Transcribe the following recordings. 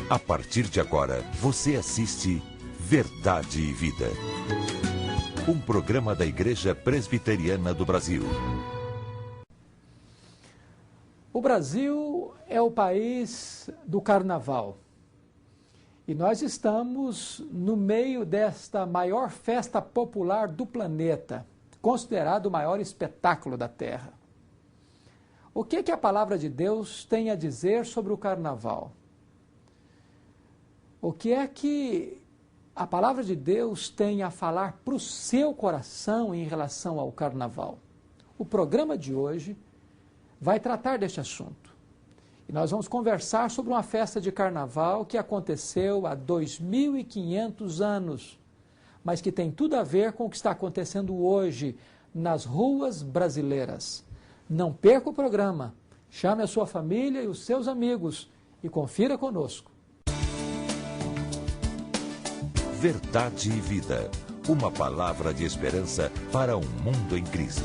A partir de agora, você assiste Verdade e Vida. Um programa da Igreja Presbiteriana do Brasil. O Brasil é o país do carnaval. E nós estamos no meio desta maior festa popular do planeta, considerado o maior espetáculo da Terra. O que a palavra de Deus tem a dizer sobre o carnaval? O que é que a palavra de Deus tem a falar para o seu coração em relação ao carnaval? O programa de hoje vai tratar deste assunto. E nós vamos conversar sobre uma festa de carnaval que aconteceu há 2.500 anos, mas que tem tudo a ver com o que está acontecendo hoje nas ruas brasileiras. Não perca o programa, chame a sua família e os seus amigos e confira conosco. Verdade e Vida. Uma palavra de esperança para um mundo em crise.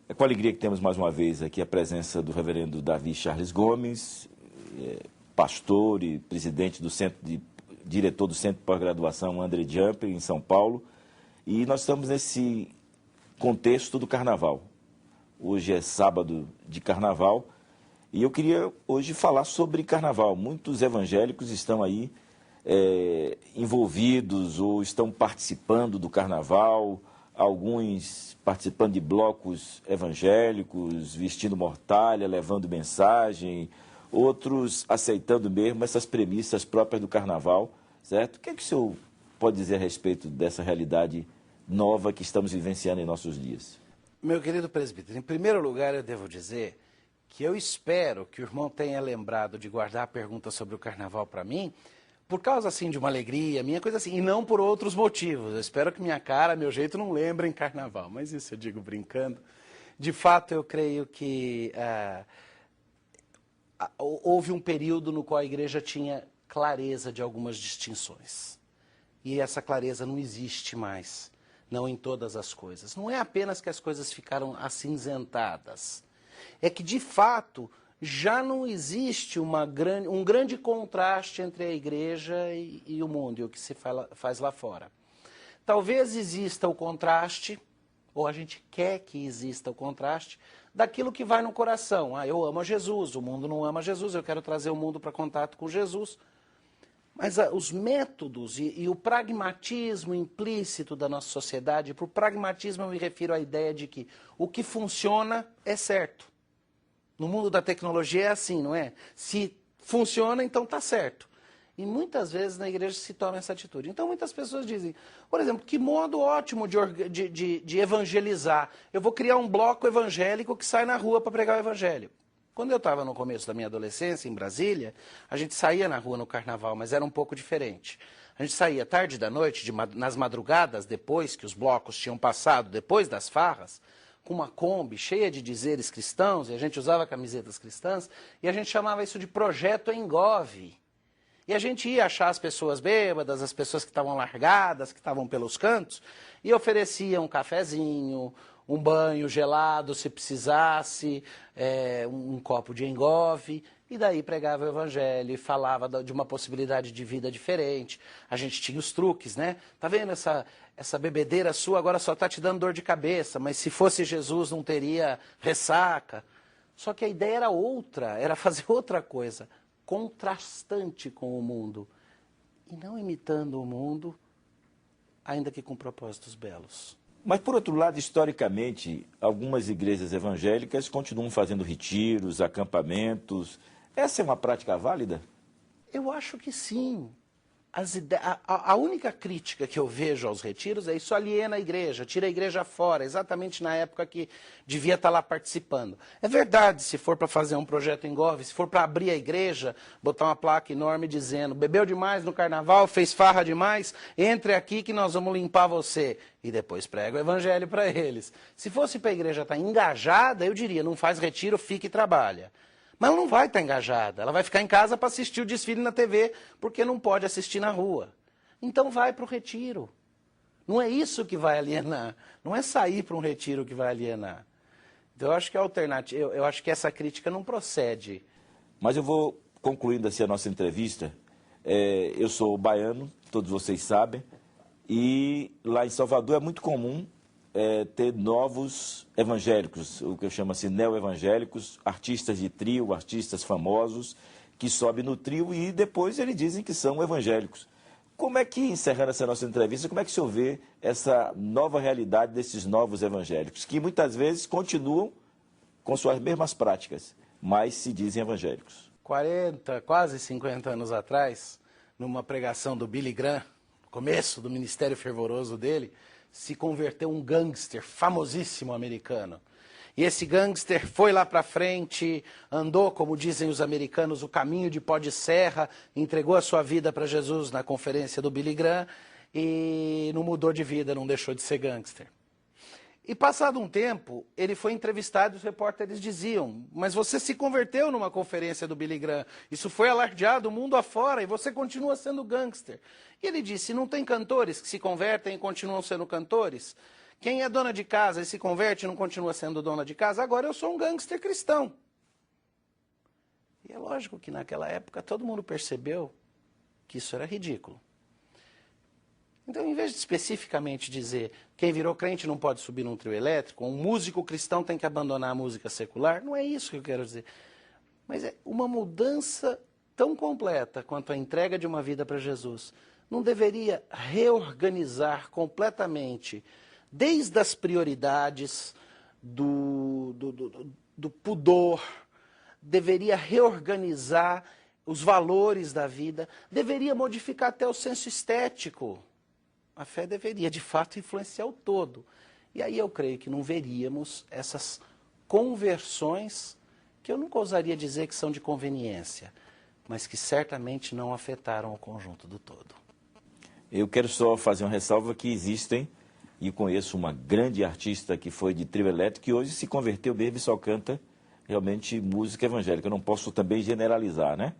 É com alegria que temos mais uma vez aqui a presença do reverendo Davi Charles Gomes, pastor e presidente do diretor do Centro de Pós-Graduação André Jumper, em São Paulo. E nós estamos nesse contexto do carnaval. Hoje é sábado de carnaval e eu queria hoje falar sobre carnaval. Muitos evangélicos estão aí envolvidos ou estão participando do carnaval, alguns participando de blocos evangélicos, vestindo mortalha, levando mensagem, outros aceitando mesmo essas premissas próprias do carnaval, certo? O que é que o senhor pode dizer a respeito dessa realidade nova que estamos vivenciando em nossos dias? Meu querido presbítero, em primeiro lugar eu devo dizer que eu espero que o irmão tenha lembrado de guardar a pergunta sobre o carnaval para mim, por causa, assim, de uma alegria, minha coisa assim, e não por outros motivos. Eu espero que minha cara, meu jeito não lembrem carnaval, mas isso eu digo brincando. De fato, eu creio que houve um período no qual a igreja tinha clareza de algumas distinções. E essa clareza não existe mais, não em todas as coisas. Não é apenas que as coisas ficaram acinzentadas, é que, de fato, já não existe um grande contraste entre a igreja e o mundo, e o que se faz lá fora. Talvez exista o contraste, ou a gente quer que exista o contraste, daquilo que vai no coração. Eu amo a Jesus, o mundo não ama Jesus, eu quero trazer o mundo para contato com Jesus. Mas os métodos e o pragmatismo implícito da nossa sociedade, por pragmatismo eu me refiro à ideia de que o que funciona é certo. No mundo da tecnologia é assim, não é? Se funciona, então está certo. E muitas vezes na igreja se toma essa atitude. Então muitas pessoas dizem, por exemplo, que modo ótimo de evangelizar. Eu vou criar um bloco evangélico que sai na rua para pregar o evangelho. Quando eu estava no começo da minha adolescência, em Brasília, a gente saía na rua no carnaval, mas era um pouco diferente. A gente saía tarde da noite, nas madrugadas, depois que os blocos tinham passado, depois das farras, com uma Kombi cheia de dizeres cristãos, e a gente usava camisetas cristãs, e a gente chamava isso de Projeto Engove. E a gente ia achar as pessoas bêbadas, as pessoas que estavam largadas, que estavam pelos cantos, e oferecia um cafezinho, um banho gelado, se precisasse, um copo de engove, e daí pregava o evangelho e falava de uma possibilidade de vida diferente. A gente tinha os truques, né? Tá vendo essa bebedeira sua agora só está te dando dor de cabeça, mas se fosse Jesus não teria ressaca. Só que a ideia era outra, era fazer outra coisa, contrastante com o mundo. E não imitando o mundo, ainda que com propósitos belos. Mas, por outro lado, historicamente, algumas igrejas evangélicas continuam fazendo retiros, acampamentos. Essa é uma prática válida? Eu acho que sim. A única crítica que eu vejo aos retiros é isso aliena a igreja, tira a igreja fora, exatamente na época que devia estar lá participando. É verdade, se for para fazer um projeto Engove, se for para abrir a igreja, botar uma placa enorme dizendo, bebeu demais no carnaval, fez farra demais, entre aqui que nós vamos limpar você. E depois prega o evangelho para eles. Se fosse para a igreja estar engajada, eu diria, não faz retiro, fica e trabalha. Mas ela não vai estar engajada, ela vai ficar em casa para assistir o desfile na TV, porque não pode assistir na rua. Então vai para o retiro. Não é isso que vai alienar, não é sair para um retiro que vai alienar. Então eu acho que a alternativa, eu acho que essa crítica não procede Mas eu vou concluindo assim a nossa entrevista. Eu sou baiano, todos vocês sabem, e lá em Salvador é muito comum ter novos evangélicos, o que eu chamo assim neo-evangélicos, artistas de trio, artistas famosos, que sobem no trio e depois eles dizem que são evangélicos. Como é que, encerrando essa nossa entrevista, como é que o senhor vê essa nova realidade desses novos evangélicos, que muitas vezes continuam com suas mesmas práticas, mas se dizem evangélicos? 40, quase 50 anos atrás, numa pregação do Billy Graham, no começo do ministério fervoroso dele, se converteu um gangster famosíssimo americano. E esse gangster foi lá para frente, andou, como dizem os americanos, o caminho de pó de serra, entregou a sua vida para Jesus na conferência do Billy Graham e não mudou de vida, não deixou de ser gangster. E passado um tempo, ele foi entrevistado e os repórteres diziam: mas você se converteu numa conferência do Billy Graham, isso foi alardeado o mundo afora e você continua sendo gangster. E ele disse: não tem cantores que se convertem e continuam sendo cantores? Quem é dona de casa e se converte e não continua sendo dona de casa? Agora eu sou um gangster cristão. E é lógico que naquela época todo mundo percebeu que isso era ridículo. Então, em vez de especificamente dizer quem virou crente não pode subir num trio elétrico, um músico cristão tem que abandonar a música secular, não é isso que eu quero dizer. Mas é uma mudança tão completa quanto a entrega de uma vida para Jesus. Não deveria reorganizar completamente, desde as prioridades do pudor, deveria reorganizar os valores da vida, deveria modificar até o senso estético. A fé deveria, de fato, influenciar o todo. E aí eu creio que não veríamos essas conversões, que eu nunca ousaria dizer que são de conveniência, mas que certamente não afetaram o conjunto do todo. Eu quero só fazer uma ressalva que existem, e conheço uma grande artista que foi de trio elétrico, que hoje se converteu mesmo e só canta realmente música evangélica. Eu não posso também generalizar, né?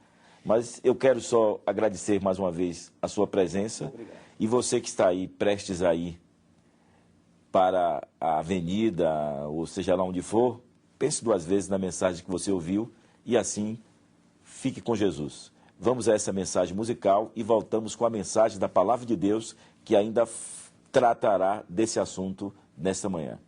Mas eu quero só agradecer mais uma vez a sua presença. Obrigado. E você que está aí, prestes a ir para a avenida, ou seja lá onde for, pense duas vezes na mensagem que você ouviu e assim fique com Jesus. Vamos a essa mensagem musical e voltamos com a mensagem da Palavra de Deus, que ainda tratará desse assunto nesta manhã.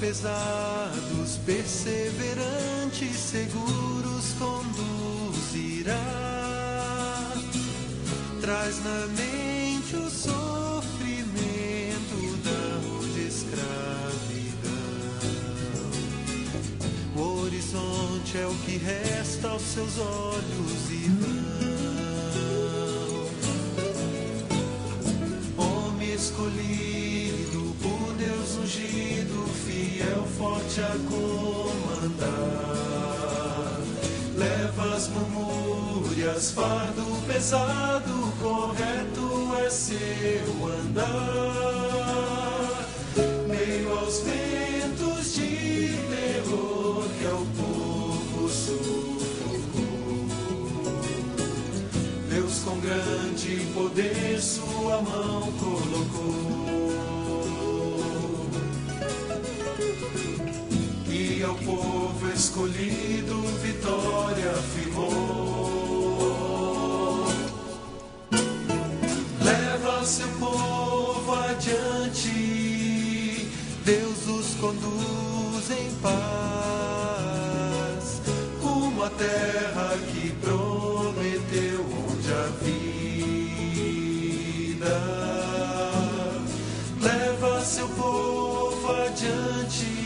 Pesados, perseverantes, seguros conduzirá. Traz na mente o sofrimento da rude escravidão. O horizonte é o que resta aos seus olhos e vão. Homem escolhido por Deus ungido, fiel, forte a comandar. Leva as murmúrias, fardo pesado, correto é seu andar. Meio aos ventos de terror que ao povo sufocou, Deus com grande poder sua mão colocou. E ao povo escolhido vitória afirmou. Leva seu povo adiante, Deus os conduz em paz, rumo à terra que prometeu, onde a vida. Leva seu povo adiante,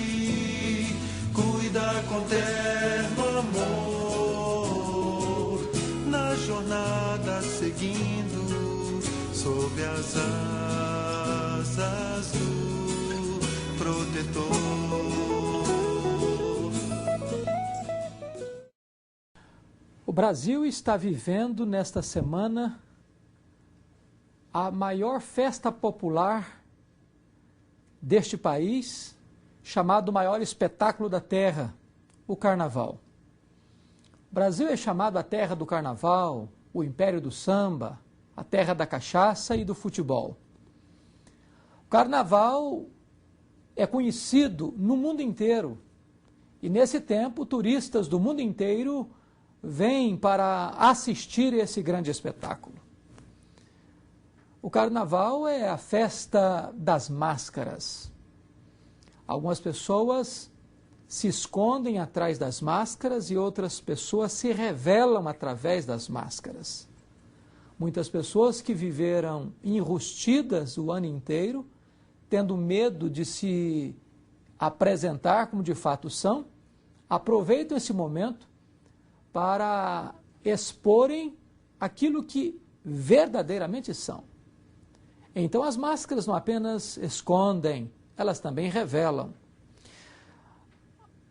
com terno amor, na jornada seguindo, sob as asas do protetor. O Brasil está vivendo nesta semana a maior festa popular deste país, chamado maior espetáculo da terra, o Carnaval. O Brasil é chamado a terra do Carnaval, o império do samba, a terra da cachaça e do futebol. O Carnaval é conhecido no mundo inteiro e, nesse tempo, turistas do mundo inteiro vêm para assistir esse grande espetáculo. O Carnaval é a festa das máscaras. Algumas pessoas se escondem atrás das máscaras e outras pessoas se revelam através das máscaras. Muitas pessoas que viveram enrustidas o ano inteiro, tendo medo de se apresentar como de fato são, aproveitam esse momento para exporem aquilo que verdadeiramente são. Então as máscaras não apenas escondem, elas também revelam.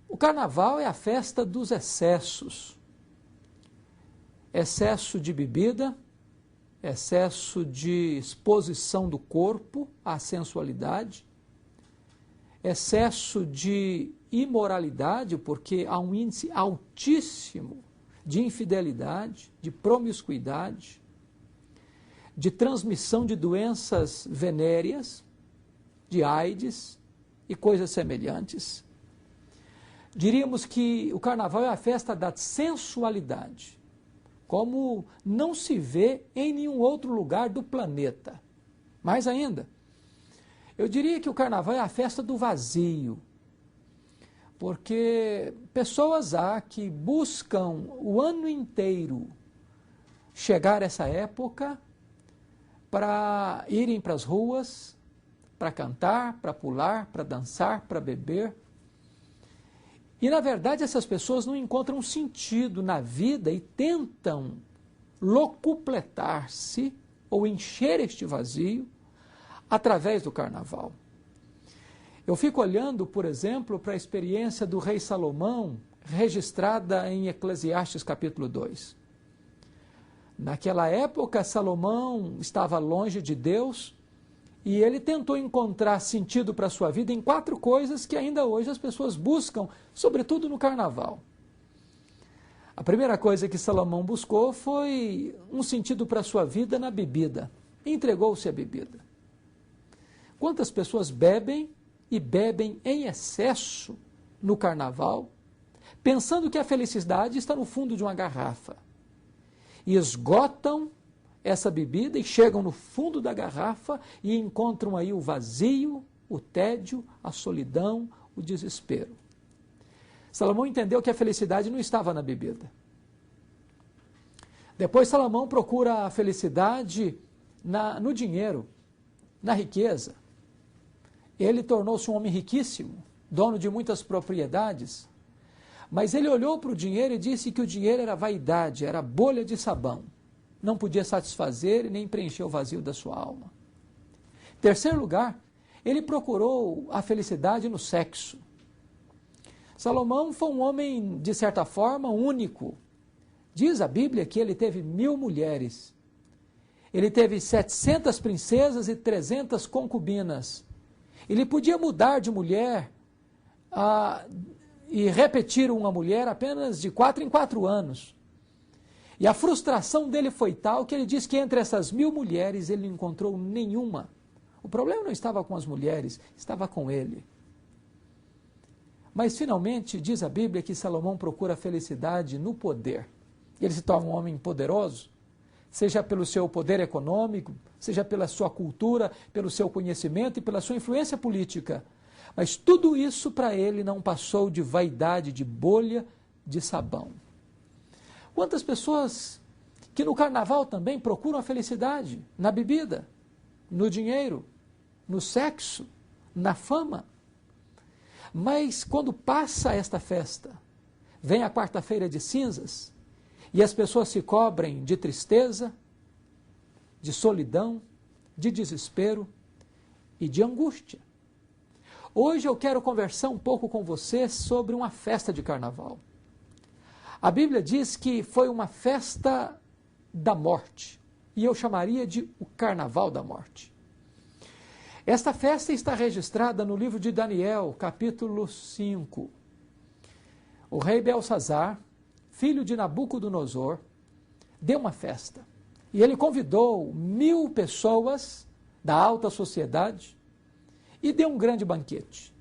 O Carnaval é a festa dos excessos. Excesso de bebida, excesso de exposição do corpo à sensualidade, excesso de imoralidade, porque há um índice altíssimo de infidelidade, de promiscuidade, de transmissão de doenças venéreas, de AIDS e coisas semelhantes. Diríamos que o Carnaval é a festa da sensualidade, como não se vê em nenhum outro lugar do planeta. Mais ainda, eu diria que o Carnaval é a festa do vazio, porque pessoas há que buscam o ano inteiro chegar a essa época para irem para as ruas, para cantar, para pular, para dançar, para beber. E, na verdade, essas pessoas não encontram sentido na vida e tentam locupletar-se ou encher este vazio através do Carnaval. Eu fico olhando, por exemplo, para a experiência do rei Salomão, registrada em Eclesiastes capítulo 2. Naquela época, Salomão estava longe de Deus e ele tentou encontrar sentido para a sua vida em 4 coisas que ainda hoje as pessoas buscam, sobretudo no Carnaval. A primeira coisa que Salomão buscou foi um sentido para a sua vida na bebida. Entregou-se à bebida. Quantas pessoas bebem e bebem em excesso no Carnaval, pensando que a felicidade está no fundo de uma garrafa. E esgotam essa bebida e chegam no fundo da garrafa e encontram aí o vazio, o tédio, a solidão, o desespero. Salomão entendeu que a felicidade não estava na bebida. Depois Salomão procura a felicidade no dinheiro, na riqueza. Ele tornou-se um homem riquíssimo, dono de muitas propriedades, mas ele olhou para o dinheiro e disse que o dinheiro era vaidade, era bolha de sabão. Não podia satisfazer e nem preencher o vazio da sua alma. Em terceiro lugar, ele procurou a felicidade no sexo. Salomão foi um homem, de certa forma, único. Diz a Bíblia que ele teve 1000 mulheres. Ele teve 700 princesas e 300 concubinas. Ele podia mudar de mulher e repetir uma mulher apenas de 4 em 4 anos. E a frustração dele foi tal que ele diz que entre essas 1000 mulheres ele não encontrou nenhuma. O problema não estava com as mulheres, estava com ele. Mas finalmente diz a Bíblia que Salomão procura a felicidade no poder. Ele se torna um homem poderoso, seja pelo seu poder econômico, seja pela sua cultura, pelo seu conhecimento e pela sua influência política. Mas tudo isso para ele não passou de vaidade, de bolha de sabão. Quantas pessoas que no Carnaval também procuram a felicidade na bebida, no dinheiro, no sexo, na fama. Mas quando passa esta festa, vem a quarta-feira de cinzas e as pessoas se cobrem de tristeza, de solidão, de desespero e de angústia. Hoje eu quero conversar um pouco com você sobre uma festa de Carnaval. A Bíblia diz que foi uma festa da morte, e eu chamaria de o Carnaval da Morte. Esta festa está registrada no livro de Daniel, capítulo 5. O rei Belsazar, filho de Nabucodonosor, deu uma festa. E ele convidou 1000 pessoas da alta sociedade e deu um grande banquete.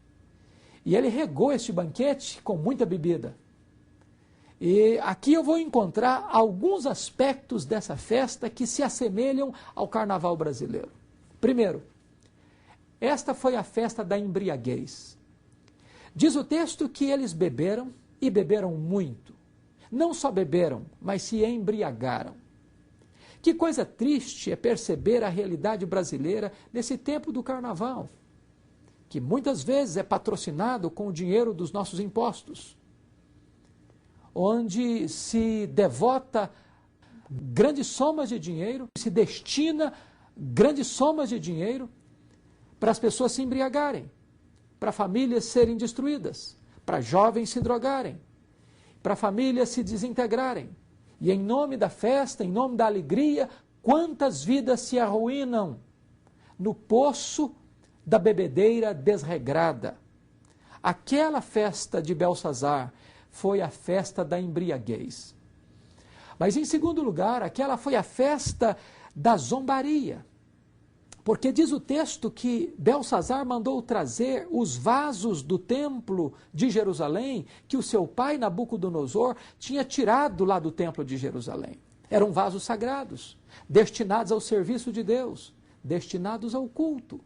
E ele regou este banquete com muita bebida. E aqui eu vou encontrar alguns aspectos dessa festa que se assemelham ao carnaval brasileiro. Primeiro, esta foi a festa da embriaguez. Diz o texto que eles beberam e beberam muito. Não só beberam, mas se embriagaram. Que coisa triste é perceber a realidade brasileira nesse tempo do carnaval, que muitas vezes é patrocinado com o dinheiro dos nossos impostos, onde se devota grandes somas de dinheiro, se destina grandes somas de dinheiro para as pessoas se embriagarem, para famílias serem destruídas, para jovens se drogarem, para famílias se desintegrarem. E em nome da festa, em nome da alegria, quantas vidas se arruinam no poço da bebedeira desregrada. Aquela festa de Belsazar foi a festa da embriaguez. Mas em segundo lugar, aquela foi a festa da zombaria. Porque diz o texto que Belsazar mandou trazer os vasos do templo de Jerusalém que o seu pai Nabucodonosor tinha tirado lá do templo de Jerusalém. Eram vasos sagrados, destinados ao serviço de Deus, destinados ao culto.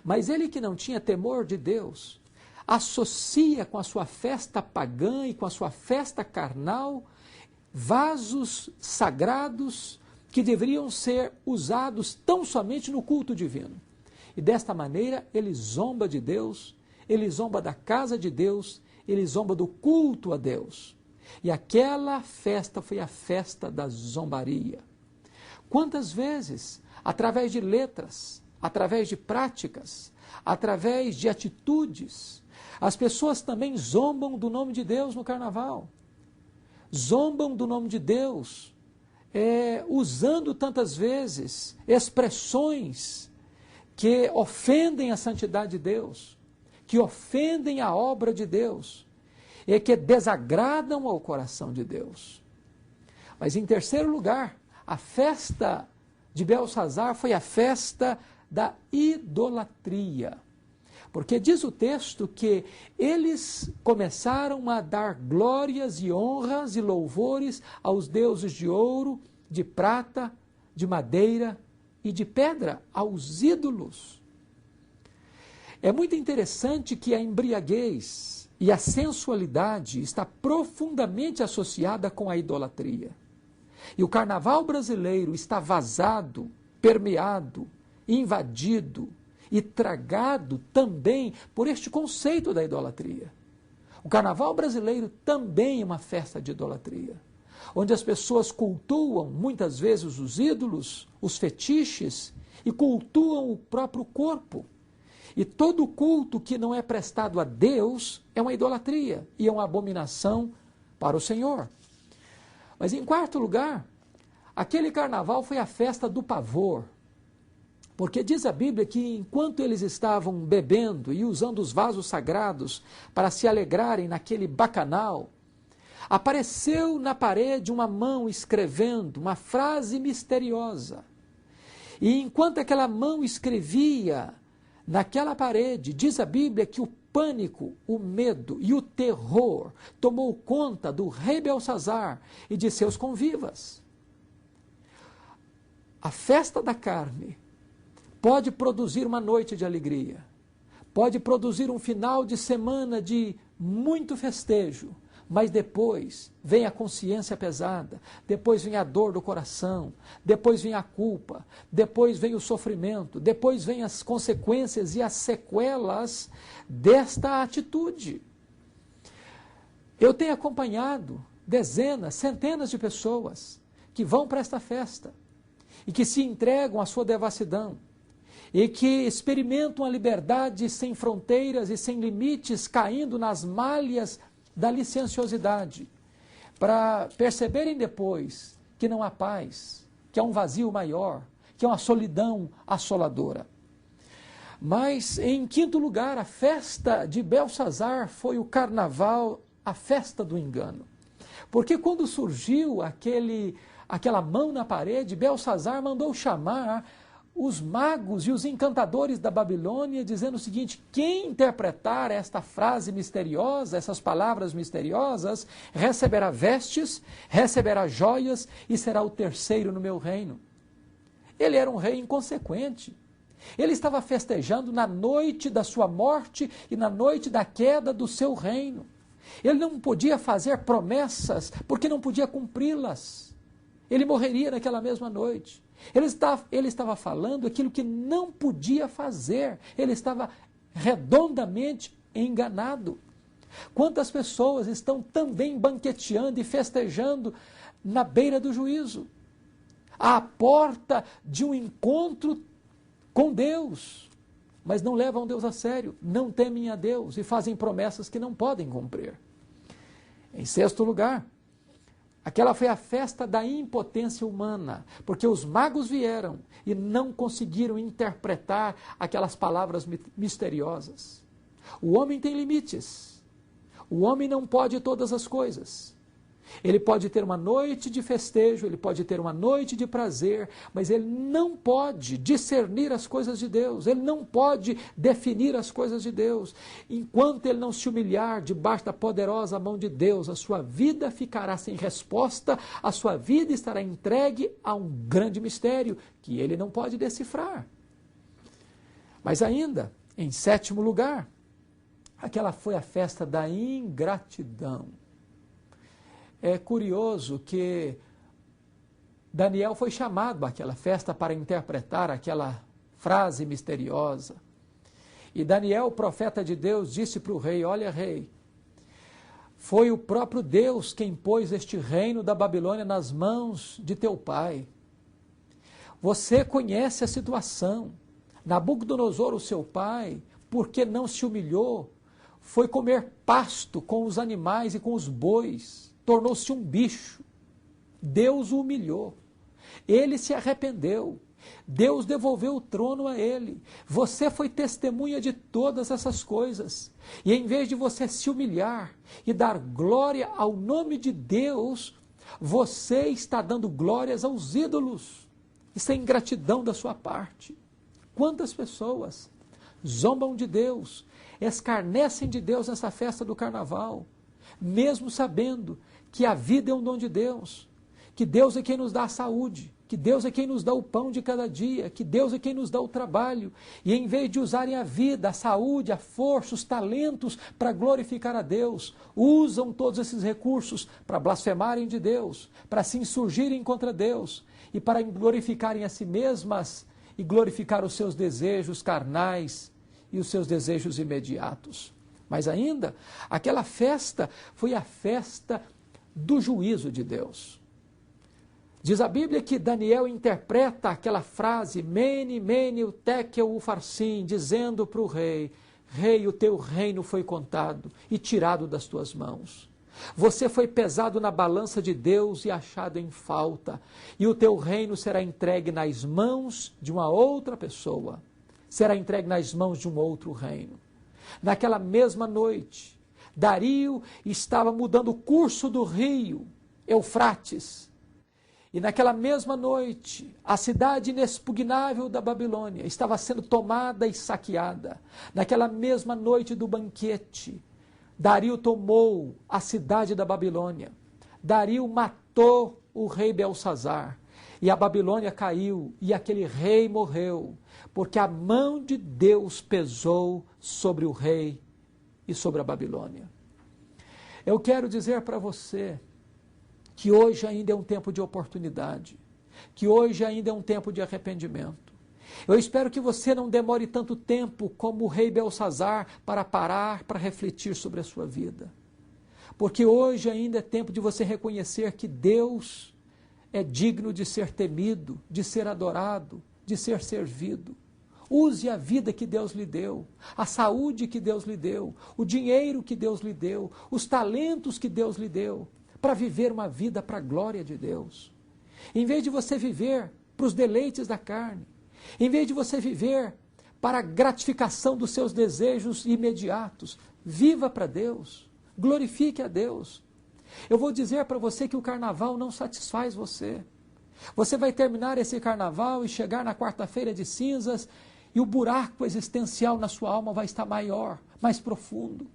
Mas ele, que não tinha temor de Deus, associa com a sua festa pagã e com a sua festa carnal vasos sagrados que deveriam ser usados tão somente no culto divino. E desta maneira ele zomba de Deus, ele zomba da casa de Deus, ele zomba do culto a Deus. E aquela festa foi a festa da zombaria. Quantas vezes, através de letras, através de práticas, através de atitudes, as pessoas também zombam do nome de Deus no carnaval. Zombam do nome de Deus, usando tantas vezes expressões que ofendem a santidade de Deus, que ofendem a obra de Deus e que desagradam ao coração de Deus. Mas em terceiro lugar, a festa de Belsazar foi a festa da idolatria. Porque diz o texto que eles começaram a dar glórias e honras e louvores aos deuses de ouro, de prata, de madeira e de pedra, aos ídolos. É muito interessante que a embriaguez e a sensualidade está profundamente associada com a idolatria. E o carnaval brasileiro está vazado, permeado, invadido e tragado também por este conceito da idolatria. O carnaval brasileiro também é uma festa de idolatria, onde as pessoas cultuam muitas vezes os ídolos, os fetiches, e cultuam o próprio corpo. E todo culto que não é prestado a Deus é uma idolatria e é uma abominação para o Senhor. Mas em quarto lugar, aquele carnaval foi a festa do pavor. Porque diz a Bíblia que enquanto eles estavam bebendo e usando os vasos sagrados para se alegrarem naquele bacanal, apareceu na parede uma mão escrevendo uma frase misteriosa. E enquanto aquela mão escrevia naquela parede, diz a Bíblia que o pânico, o medo e o terror tomou conta do rei Belsazar e de seus convivas. A festa da carne pode produzir uma noite de alegria, pode produzir um final de semana de muito festejo, mas depois vem a consciência pesada, depois vem a dor do coração, depois vem a culpa, depois vem o sofrimento, depois vem as consequências e as sequelas desta atitude. Eu tenho acompanhado dezenas, centenas de pessoas que vão para esta festa e que se entregam à sua devassidão, e que experimentam a liberdade sem fronteiras e sem limites, caindo nas malhas da licenciosidade. para perceberem depois que não há paz, que há um vazio maior, que há uma solidão assoladora. Mas, em quinto lugar, a festa de Belsazar foi o carnaval, a festa do engano. Porque quando surgiu aquela mão na parede, Belsazar mandou chamar os magos e os encantadores da Babilônia, dizendo o seguinte: quem interpretar esta frase misteriosa, essas palavras misteriosas, receberá vestes, receberá joias e será o terceiro no meu reino. Ele era um rei inconsequente. Ele estava festejando na noite da sua morte e na noite da queda do seu reino. Ele não podia fazer promessas porque não podia cumpri-las. Ele morreria naquela mesma noite. Ele estava falando aquilo que não podia fazer. Ele estava redondamente enganado. Quantas pessoas estão também banqueteando e festejando na beira do juízo, à porta de um encontro com Deus, mas não levam Deus a sério, não temem a Deus e fazem promessas que não podem cumprir. Em sexto lugar, aquela foi a festa da impotência humana, porque os magos vieram e não conseguiram interpretar aquelas palavras misteriosas. O homem tem limites. O homem não pode todas as coisas. Ele pode ter uma noite de festejo, ele pode ter uma noite de prazer, mas ele não pode discernir as coisas de Deus, ele não pode definir as coisas de Deus. Enquanto ele não se humilhar debaixo da poderosa mão de Deus, a sua vida ficará sem resposta, a sua vida estará entregue a um grande mistério que ele não pode decifrar. Mas ainda, em sétimo lugar, aquela foi a festa da ingratidão. É curioso que Daniel foi chamado àquela festa para interpretar aquela frase misteriosa. E Daniel, o profeta de Deus, disse para o rei: olha, rei, foi o próprio Deus quem pôs este reino da Babilônia nas mãos de teu pai. Você conhece a situação. Nabucodonosor, o seu pai, porque não se humilhou, foi comer pasto com os animais e com os bois. Tornou-se um bicho. Deus o humilhou. Ele se arrependeu. Deus devolveu o trono a ele. Você foi testemunha de todas essas coisas. E em vez de você se humilhar e dar glória ao nome de Deus, você está dando glórias aos ídolos. Isso é ingratidão da sua parte. Quantas pessoas zombam de Deus, escarnecem de Deus nessa festa do carnaval, mesmo sabendo que a vida é um dom de Deus, que Deus é quem nos dá a saúde, que Deus é quem nos dá o pão de cada dia, que Deus é quem nos dá o trabalho, e em vez de usarem a vida, a saúde, a força, os talentos para glorificar a Deus, usam todos esses recursos para blasfemarem de Deus, para se insurgirem contra Deus e para glorificarem a si mesmas e glorificar os seus desejos carnais e os seus desejos imediatos. Mas ainda, aquela festa foi a festa do juízo de Deus. Diz a Bíblia que Daniel interpreta aquela frase, Mene, Mene, Tekel, Ufarsim, dizendo para o rei, rei, o teu reino foi contado e tirado das tuas mãos. Você foi pesado na balança de Deus e achado em falta, e o teu reino será entregue nas mãos de uma outra pessoa, será entregue nas mãos de um outro reino. Naquela mesma noite, Dario estava mudando o curso do rio Eufrates. E naquela mesma noite, a cidade inexpugnável da Babilônia estava sendo tomada e saqueada. Naquela mesma noite do banquete, Dario tomou a cidade da Babilônia. Dario matou o rei Belsazar. E a Babilônia caiu e aquele rei morreu, porque a mão de Deus pesou sobre o rei e sobre a Babilônia. Eu quero dizer para você que hoje ainda é um tempo de oportunidade, que hoje ainda é um tempo de arrependimento. Eu espero que você não demore tanto tempo como o rei Belsazar para parar, para refletir sobre a sua vida. Porque hoje ainda é tempo de você reconhecer que Deus é digno de ser temido, de ser adorado, de ser servido. Use a vida que Deus lhe deu, a saúde que Deus lhe deu, o dinheiro que Deus lhe deu, os talentos que Deus lhe deu, para viver uma vida para a glória de Deus. Em vez de você viver para os deleites da carne, em vez de você viver para a gratificação dos seus desejos imediatos, viva para Deus, glorifique a Deus. Eu vou dizer para você que o carnaval não satisfaz você. Você vai terminar esse carnaval e chegar na quarta-feira de cinzas e o buraco existencial na sua alma vai estar maior, mais profundo.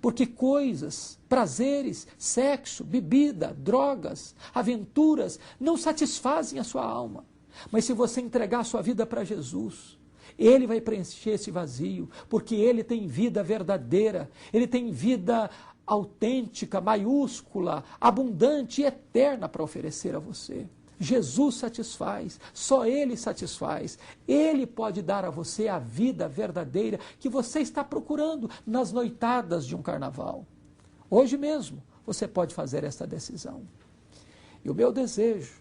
Porque coisas, prazeres, sexo, bebida, drogas, aventuras não satisfazem a sua alma. Mas se você entregar a sua vida para Jesus, Ele vai preencher esse vazio, porque Ele tem vida verdadeira, Ele tem vida autêntica, maiúscula, abundante e eterna para oferecer a você. Jesus satisfaz, só Ele satisfaz. Ele pode dar a você a vida verdadeira que você está procurando nas noitadas de um carnaval. Hoje mesmo você pode fazer esta decisão. E o meu desejo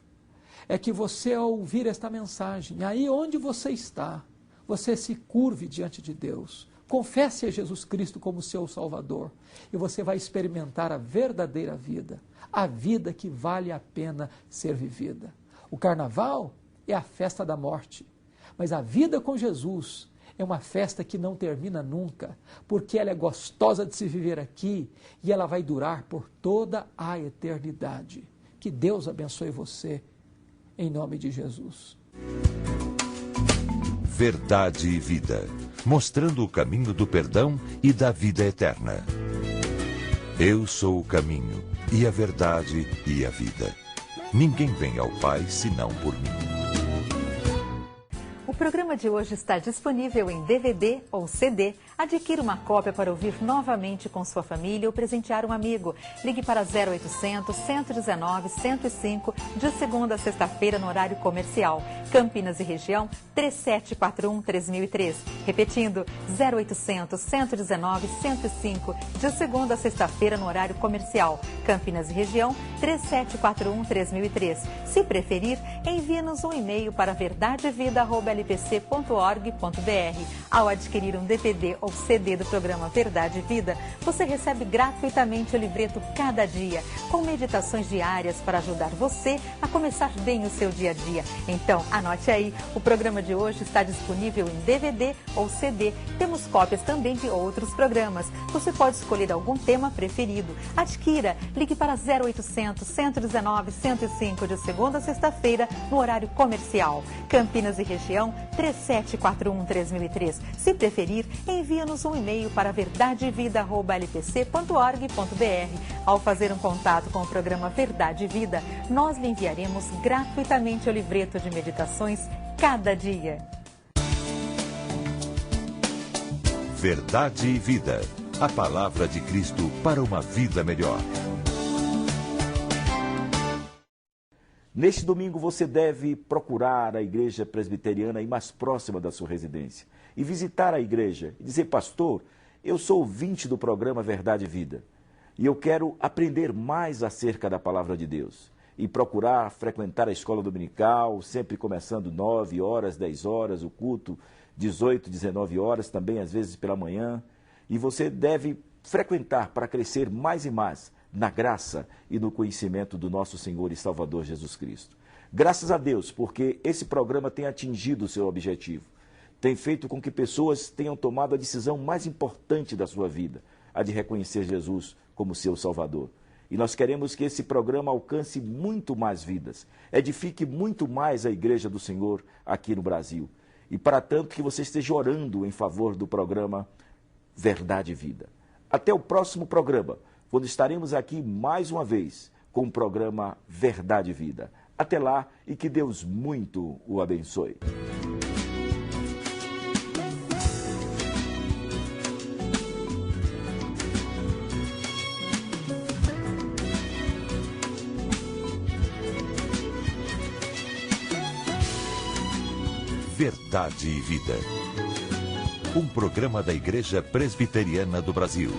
é que você, ao ouvir esta mensagem, aí onde você está, você se curve diante de Deus. Confesse a Jesus Cristo como seu Salvador e você vai experimentar a verdadeira vida, a vida que vale a pena ser vivida. O carnaval é a festa da morte, mas a vida com Jesus é uma festa que não termina nunca, porque ela é gostosa de se viver aqui e ela vai durar por toda a eternidade. Que Deus abençoe você, em nome de Jesus. Verdade e Vida, mostrando o caminho do perdão e da vida eterna. Eu sou o caminho, e a verdade e a vida. Ninguém vem ao Pai senão por mim. O programa de hoje está disponível em DVD ou CD. Adquira uma cópia para ouvir novamente com sua família ou presentear um amigo. Ligue para 0800 119 105 de segunda a sexta-feira no horário comercial. Campinas e região 3741-3003. Repetindo, 0800 119 105 de segunda a sexta-feira no horário comercial. Campinas e região 3741-3003. Se preferir, envie-nos um e-mail para verdadevida@lpc.org.br. Ao adquirir um DVD ou CD do programa Verdade e Vida, você recebe gratuitamente o livreto Cada Dia, com meditações diárias para ajudar você a começar bem o seu dia a dia. Então, anote aí, o programa de hoje está disponível em DVD ou CD. Temos cópias também de outros programas. Você pode escolher algum tema preferido. Adquira, ligue para 0800 119 105 de segunda a sexta-feira no horário comercial. Campinas e região 3741-3003. Se preferir, envie-nos um e-mail para verdadevida@lpc.org.br. Ao fazer um contato com o programa Verdade e Vida, nós lhe enviaremos gratuitamente o livreto de meditações Cada Dia. Verdade e Vida, a palavra de Cristo para uma vida melhor. Neste domingo você deve procurar a igreja presbiteriana aí mais próxima da sua residência e visitar a igreja e dizer: pastor, eu sou ouvinte do programa Verdade e Vida e eu quero aprender mais acerca da palavra de Deus e procurar frequentar a escola dominical, sempre começando 9 horas, 10 horas, o culto 18, 19 horas, também às vezes pela manhã, e você deve frequentar para crescer mais e mais na graça e no conhecimento do nosso Senhor e Salvador Jesus Cristo. Graças a Deus, porque esse programa tem atingido o seu objetivo. Tem feito com que pessoas tenham tomado a decisão mais importante da sua vida, a de reconhecer Jesus como seu Salvador. E nós queremos que esse programa alcance muito mais vidas, edifique muito mais a Igreja do Senhor aqui no Brasil. E para tanto que você esteja orando em favor do programa Verdade e Vida. Até o próximo programa, quando estaremos aqui mais uma vez com o programa Verdade e Vida. Até lá e que Deus muito o abençoe. Verdade e Vida. Um programa da Igreja Presbiteriana do Brasil.